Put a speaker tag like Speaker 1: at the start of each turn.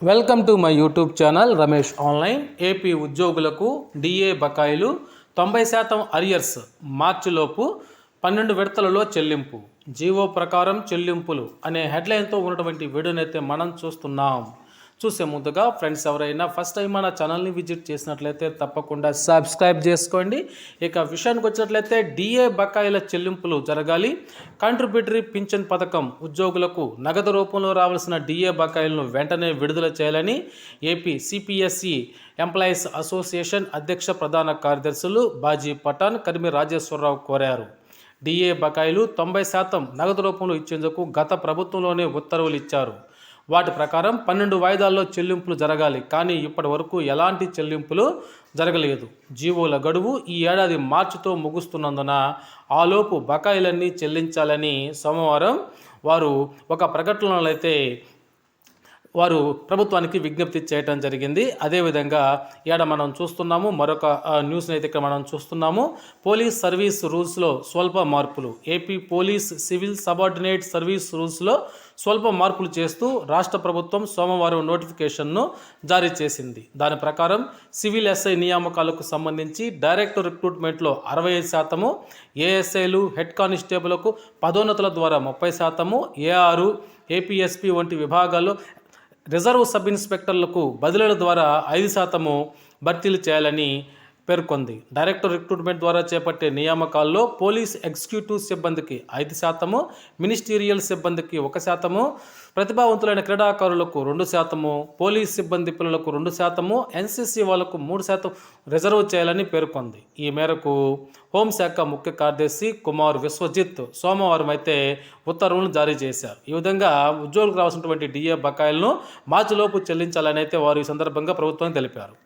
Speaker 1: Welcome to my YouTube channel Ramesh online. AP ఉద్యోగులకు DA బకాయిలు 90% arrears మార్చిలోపు 12 విడతలలో చెల్లింపు, జీవో ప్రకారం చెల్లింపులు అనే హెడ్లైన్తో ఉన్నటువంటి వీడియోనైతే మనం చూస్తున్నాం. చూసే ముందుగా ఫ్రెండ్స్ ఎవరైనా ఫస్ట్ టైం మన ఛానల్ని విజిట్ చేసినట్లయితే తప్పకుండా సబ్స్క్రైబ్ చేసుకోండి. ఇక విషయానికి వచ్చినట్లయితే డిఏ బకాయిల చెల్లింపులు జరగాలి. కాంట్రిబ్యూటరీ పింఛన్ పథకం ఉద్యోగులకు నగదు రూపంలో రావాల్సిన డిఏ బకాయిలను వెంటనే విడుదల చేయాలని ఏపీ సిపిఎస్ఈ ఎంప్లాయీస్ అసోసియేషన్ అధ్యక్ష ప్రధాన కార్యదర్శులు బాజీ పఠాన్, కరిమి రాజేశ్వరరావు కోరారు. డిఏ బకాయిలు 90% నగదు రూపంలో ఇచ్చేందుకు గత ప్రభుత్వంలోనే ఉత్తర్వులు ఇచ్చారు. వాటి ప్రకారం 12 వాయిదాల్లో చెల్లింపులు జరగాలి. కానీ ఇప్పటి వరకు ఎలాంటి చెల్లింపులు జరగలేదు. జీవోల గడువు ఈ ఏడాది మార్చితో ముగుస్తున్నందున ఆలోపు బకాయిలన్నీ చెల్లించాలని సోమవారం వారు ఒక ప్రకటనలో అయితే వారు ప్రభుత్వానికి విజ్ఞప్తి చేయడం జరిగింది. అదేవిధంగా ఇక్కడ మనం చూస్తున్నాము, మరొక న్యూస్ని అయితే ఇక్కడ మనం చూస్తున్నాము. పోలీస్ సర్వీస్ రూల్స్లో స్వల్ప మార్పులు. AP police civil subordinate service రూల్స్లో స్వల్ప మార్పులు చేస్తూ రాష్ట్ర ప్రభుత్వం సోమవారం నోటిఫికేషన్ను జారీ చేసింది. దాని ప్రకారం సివిల్ ఎస్ఐ నియామకాలకు సంబంధించి డైరెక్ట్ రిక్రూట్మెంట్లో 65%, ఏఎస్ఐలు, హెడ్ కానిస్టేబుల్కు పదోన్నతుల ద్వారా 30%, ఏఆర్, ఏపీఎస్పీ వంటి విభాగాల్లో రిజర్వ్ సబ్ ఇన్స్పెక్టర్లకు బదిలీల ద్వారా 5% భర్తీలు చేయాలని పేర్కొంది. డైరెక్ట్ రిక్రూట్మెంట్ ద్వారా చేపట్టే నియామకాల్లో పోలీస్ ఎగ్జిక్యూటివ్ సిబ్బందికి 5%, మినిస్టీరియల్ సిబ్బందికి 1%, ప్రతిభావంతులైన క్రీడాకారులకు 2%, పోలీస్ సిబ్బంది పిల్లలకు 2%, ఎన్సీసీ వాళ్లకు 3% రిజర్వ్ చేయాలని పేర్కొంది. ఈ మేరకు హోంశాఖ ముఖ్య కార్యదర్శి కుమార్ విశ్వజిత్ సోమవారం అయితే ఉత్తర్వులను జారీ చేశారు. ఈ విధంగా ఉద్యోగులకు రావాల్సినటువంటి డిఏ బకాయిలను మార్చిలోపు చెల్లించాలని అయితే వారు ఈ సందర్భంగా ప్రభుత్వం తెలిపారు.